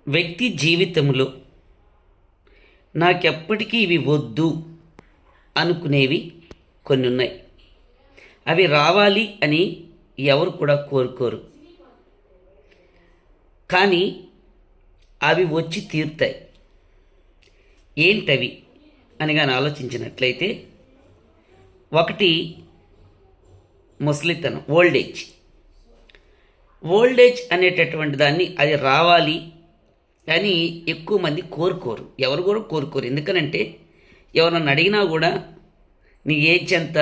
వ్యక్తి జీవితంలో నాకెప్పటికీ ఇవి వద్దు అనుకునేవి కొన్ని ఉన్నాయి. అవి రావాలి అని ఎవరు కూడా కోరుకోరు, కానీ అవి వచ్చి తీరుతాయి. ఏంటవి అని కానీ ఆలోచించినట్లయితే, ఒకటి ముసలితనం, ఓల్డేజ్ అనేటటువంటి దాన్ని అది రావాలి అని ఎక్కువ మంది కోరుకోరు, ఎవరు కూడా కోరుకోరు. ఎందుకనంటే ఎవరన్నా అడిగినా కూడా నీ ఏజ్ ఎంత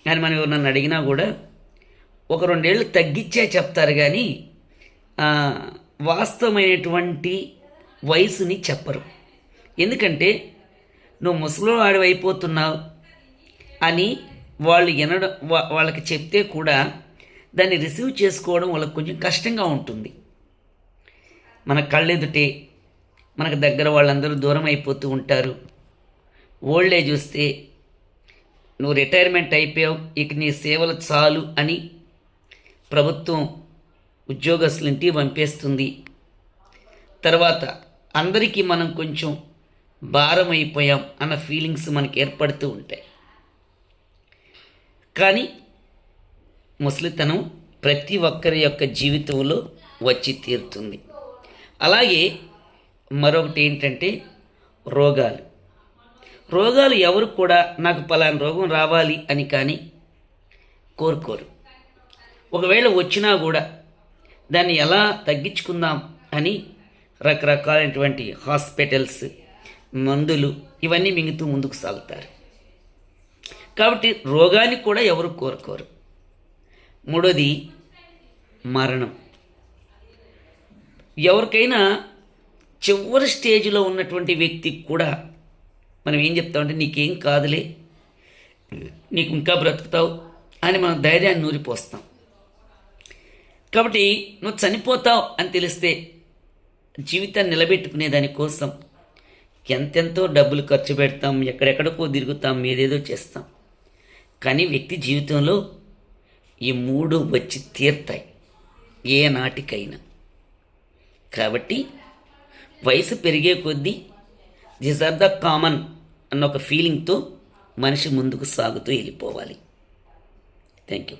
అని మనం ఎవరన్నా అడిగినా కూడా ఒక 2 ఏళ్ళు తగ్గించే చెప్తారు, కానీ వాస్తవమైనటువంటి వయసుని చెప్పరు. ఎందుకంటే నువ్వు ముసలివాడు అయిపోతున్నావు అని వాళ్ళు వాళ్ళకి చెప్తే కూడా దాన్ని రిసీవ్ చేసుకోవడం వాళ్ళకి కొంచెం కష్టంగా ఉంటుంది. మన కళ్ళెదుటే మనకు దగ్గర వాళ్ళందరూ దూరం అయిపోతూ ఉంటారు. ఓల్డేజ్ వస్తే నువ్వు రిటైర్మెంట్ అయిపోయావు, ఇక నీ సేవలు చాలు అని ప్రభుత్వం ఉద్యోగస్తులు ఇంటికి పంపేస్తుంది. తర్వాత అందరికీ మనం కొంచెం భారం అయిపోయాం అన్న ఫీలింగ్స్ మనకి ఏర్పడుతూ ఉంటాయి. కానీ ముసలితనం ప్రతి ఒక్కరి యొక్క జీవితంలో వచ్చి తీరుతుంది. అలాగే మరొకటి ఏంటంటే రోగాలు ఎవరు కూడా నాకు పలానా రోగం రావాలి అని కానీ కోరుకోరు. ఒకవేళ వచ్చినా కూడా దాన్ని ఎలా తగ్గించుకుందాం అని రకరకాలైనటువంటి హాస్పిటల్స్, మందులు ఇవన్నీ మింగుతూ ముందుకు సాగుతారు. కాబట్టి రోగాన్ని కూడా ఎవరు కోరుకోరు. మూడోది మరణం. ఎవరికైనా చివరి స్టేజ్లో ఉన్నటువంటి వ్యక్తికి కూడా మనం ఏం చెప్తామంటే నీకేం కాదులే, నీకు ఇంకా బ్రతుకుతావు అని మనం ధైర్యాన్ని నూరిపోస్తాం. కాబట్టి నువ్వు చనిపోతావు అని తెలిస్తే జీవితాన్ని నిలబెట్టుకునే దానికోసం ఎంతెంతో డబ్బులు ఖర్చు పెడతాం, ఎక్కడెక్కడికో తిరుగుతాం, ఏదేదో చేస్తాం. కానీ వ్యక్తి జీవితంలో ఈ 3 వచ్చి తీరుతాయి ఏ నాటికైనా. కాబట్టి వయసు పెరిగే కొద్దీ దిస్ ఆర్ ద కామన్ అన్న ఒక ఫీలింగ్తో మనిషి ముందుకు సాగుతూ వెళ్ళిపోవాలి. Thank you.